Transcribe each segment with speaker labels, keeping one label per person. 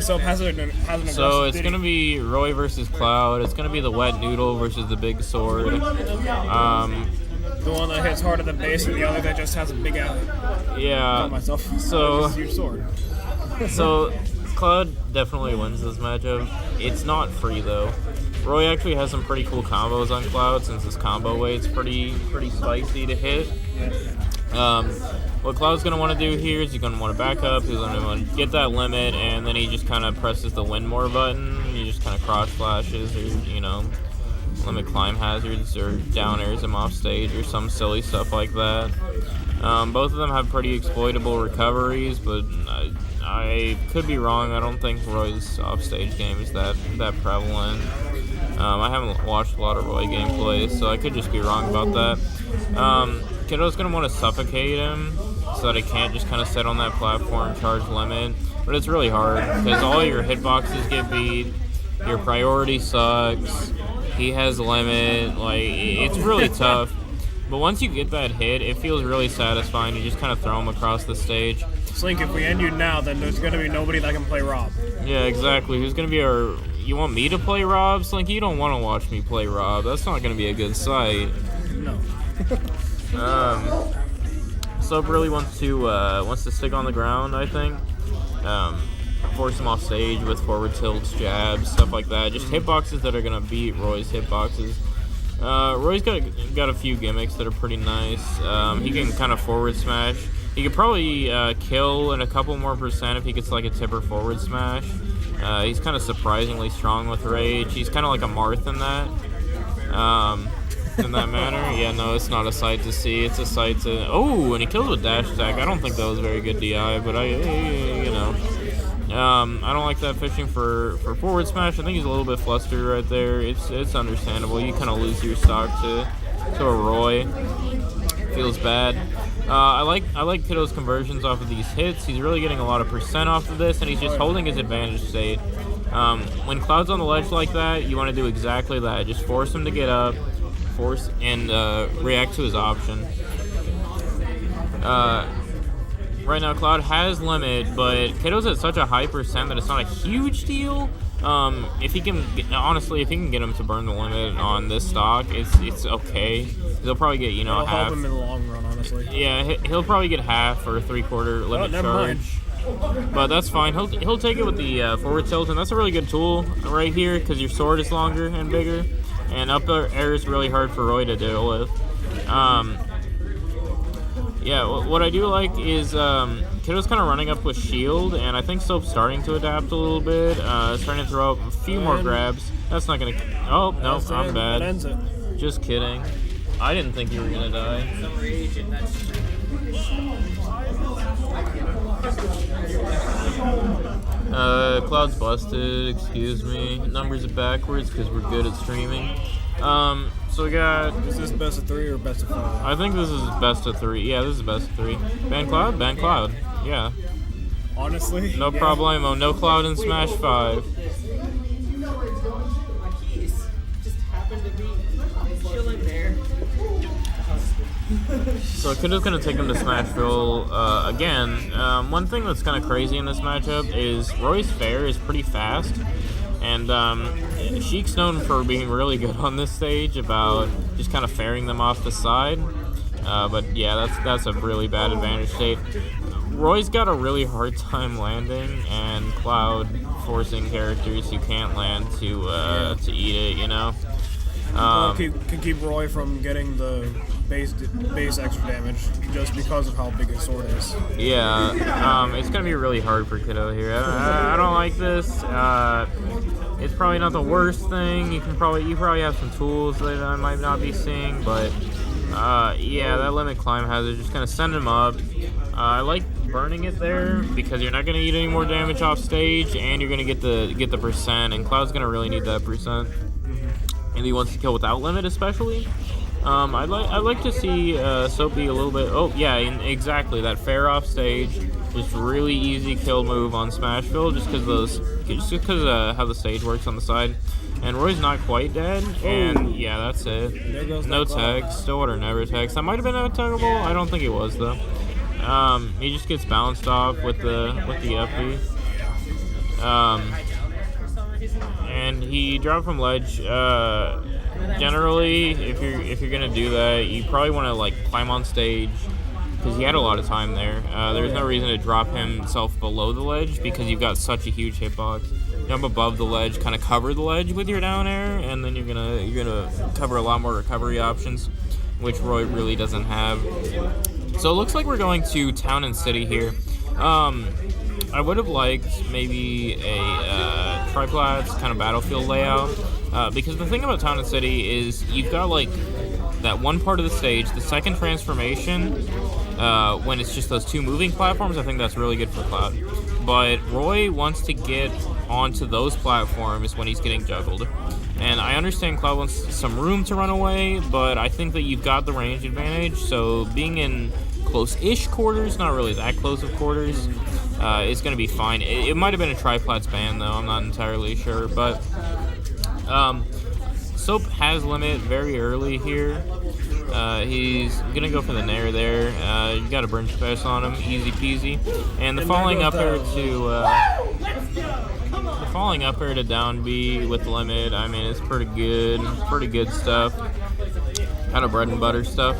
Speaker 1: Stilly, so has an aggressive
Speaker 2: So it's
Speaker 1: ditty.
Speaker 2: going to be Roy versus Cloud. It's going to be the wet noodle versus the big sword.
Speaker 1: The one that hits hard at the base and the other that just has a big out.
Speaker 2: Yeah.
Speaker 1: Myself.
Speaker 2: So,
Speaker 1: Huge sword.
Speaker 2: so Cloud definitely wins this matchup. It's not free though. Roy actually has some pretty cool combos on Cloud since his combo weight's pretty spicy to hit. What Cloud's going to want to do here is he's going to want to back up, he's going to want to get that limit, and then he just kind of presses the win more button. He just kind of cross flashes or, limit climb hazards or down airs him off stage or some silly stuff like that. Both of them have pretty exploitable recoveries, but I could be wrong. I don't think Roy's offstage game is that prevalent. I haven't watched a lot of Roy gameplay, so I could just be wrong about that. Kiddo's going to want to suffocate him so that he can't just kind of sit on that platform, charge limit. But it's really hard because all your hitboxes get beat, your priority sucks, he has limit, like, it's really tough. But once you get that hit, it feels really satisfying. You just kind of throw him across the stage.
Speaker 1: Slink, if we end you now, then there's going to be nobody that can play Rob.
Speaker 2: Yeah, exactly. Who's going to be our... You want me to play Rob? Slink, you don't want to watch me play Rob. That's not going to be a good sight.
Speaker 1: No.
Speaker 2: Soap really wants to stick on the ground, I think. Force him off stage with forward tilts, jabs, stuff like that. Just hitboxes that are going to beat Roy's hitboxes. Roy's got a few gimmicks that are pretty nice. He can kind of forward smash. He could probably kill in a couple more percent if he gets like a tipper forward smash. He's kind of surprisingly strong with rage. He's kind of like a Marth in that manner. Yeah, no, it's not a sight to see. It's a sight to... Oh, and he kills with dash attack. I don't think that was very good DI, but I don't like that fishing for forward smash. I think he's a little bit flustered right there. It's understandable. You kind of lose your stock to a Roy. Feels bad. I like Kiddo's conversions off of these hits. He's really getting a lot of percent off of this, and he's just holding his advantage state. When Cloud's on the ledge like that, you want to do exactly that. Just force him to get up, force and react to his option. Right now, Cloud has limit, but Kiddo's at such a high percent that it's not a huge deal. If he can get him to burn the limit on this stock, it's okay. He'll probably get
Speaker 1: It'll
Speaker 2: half.
Speaker 1: help him in the long run, honestly.
Speaker 2: Yeah, he'll probably get half or 3/4 limit charge. But that's fine. He'll take it with the forward tilt, and that's a really good tool right here because your sword is longer and bigger, and up air is really hard for Roy to deal with. Yeah, what I do like is Kiddo's kind of running up with shield, and I think Soap's starting to adapt a little bit. Starting to throw up a few more grabs. That's not gonna... Oh, no, I'm bad.
Speaker 1: That ends it.
Speaker 2: Just kidding. I didn't think you were gonna die. Cloud's busted, excuse me. Numbers are backwards because we're good at streaming. So we got...
Speaker 1: Is this best of 3 or best of 5?
Speaker 2: I think this is best of 3. Yeah, this is best of 3. Ban Cloud? Ban Cloud. Yeah.
Speaker 1: Honestly?
Speaker 2: No problemo. No Cloud in Smash 5. So Kiddo's going to take him to Smashville again. One thing that's kind of crazy in this matchup is Roy's fair is pretty fast. And Sheik's known for being really good on this stage about just kind of fairing them off the side. But yeah, that's a really bad advantage state. Roy's got a really hard time landing, and Cloud forcing characters who can't land to eat it, you know?
Speaker 1: Can keep Roy from getting the base extra damage just because of how big his sword is.
Speaker 2: Yeah, it's gonna be really hard for Kiddo here. I don't like this. It's probably not the worst thing. You probably have some tools that I might not be seeing, but yeah, that limit climb hazard just kind of send him up. I like burning it there because you're not gonna eat any more damage off stage, and you're gonna get the percent. And Cloud's gonna really need that percent. And he wants to kill without limit, especially. I'd like to see Soap be a little bit... Oh, yeah, exactly. That fair off stage. Just really easy kill move on Smashville just because how the stage works on the side. And Roy's not quite dead. And, yeah, that's it.
Speaker 1: There goes
Speaker 2: no text. Stillwater never text. That might have been a tuggable. I don't think it was, though. He just gets bounced off with the uppy. And he dropped from ledge. Generally, if you're gonna do that, you probably want to like climb on stage because he had a lot of time there. There's no reason to drop himself below the ledge because you've got such a huge hitbox. Jump above the ledge, kind of cover the ledge with your down air, and then you're gonna cover a lot more recovery options, which Roy really doesn't have. So it looks like we're going to Town and City here. I would have liked maybe a triplats kind of battlefield layout, because the thing about Town and City is you've got like that one part of the stage, the second transformation, when it's just those two moving platforms. I think that's really good for Cloud. But Roy wants to get onto those platforms when he's getting juggled. And I understand Cloud wants some room to run away, but I think that you've got the range advantage, so being in close-ish quarters, not really that close of quarters, is going to be fine. It might have been a triplats ban, though, I'm not entirely sure, but Soap has limit very early here. He's going to go for the nair there. You got a burn space on him, easy peasy. And the falling up air to down B with limit, I mean, it's pretty good stuff. Kind of bread and butter stuff.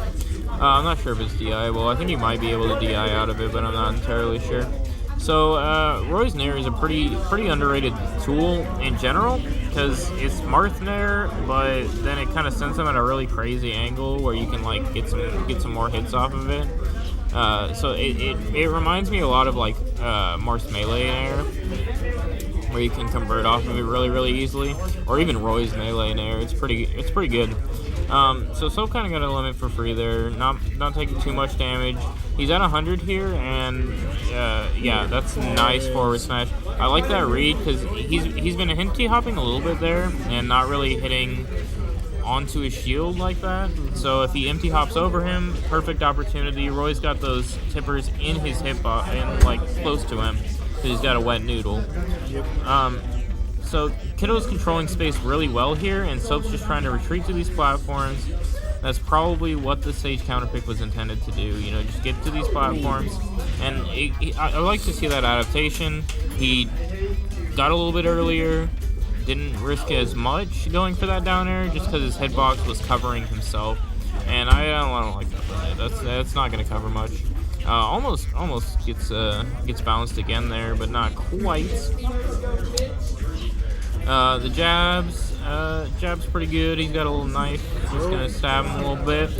Speaker 2: I'm not sure if it's DI-able. I think you might be able to DI out of it, but I'm not entirely sure. So Roy's Nair is a pretty underrated tool in general because it's Marth Nair, but then it kind of sends them at a really crazy angle where you can like get some more hits off of it. So it reminds me a lot of like Marth's Melee Nair, where you can convert off of it really easily, or even Roy's Melee Nair. It's pretty good. So Soap kind of got a limit for free there, not taking too much damage. He's at 100 here, and yeah, that's nice forward smash. I like that read because he's been empty hopping a little bit there and not really hitting onto his shield like that. So if he empty hops over him, perfect opportunity. Roy's got those tippers in his hitbox and like close to him because he's got a wet noodle. So Kiddo's controlling space really well here, and Soap's just trying to retreat to these platforms. That's probably what the Sage counterpick was intended to do, you know, just get to these platforms. And I like to see that adaptation. He got a little bit earlier, didn't risk as much going for that down air just because his hitbox was covering himself. And I don't like that. That's not going to cover much. Almost gets bounced again there, but not quite. The jab's pretty good. He's got a little knife. He's gonna stab him a little bit.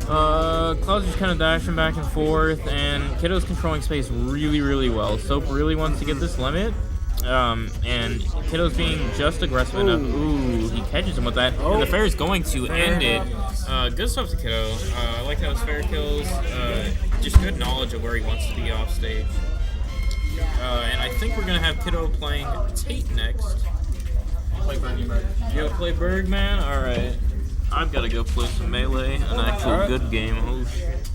Speaker 2: Cloud's just kind of dashing back and forth, and Kiddo's controlling space really well. Soap really wants to get this limit, and Kiddo's being just aggressive enough. Ooh, he catches him with that, and the fair is going to end it. Good stuff to Kiddo. I like how his fair kills. Just good knowledge of where he wants to be off stage. And I think we're going to have Kiddo playing Tate next. You play Bergman? Alright. I've got to go play some Melee, an actual good game. Oh, shit.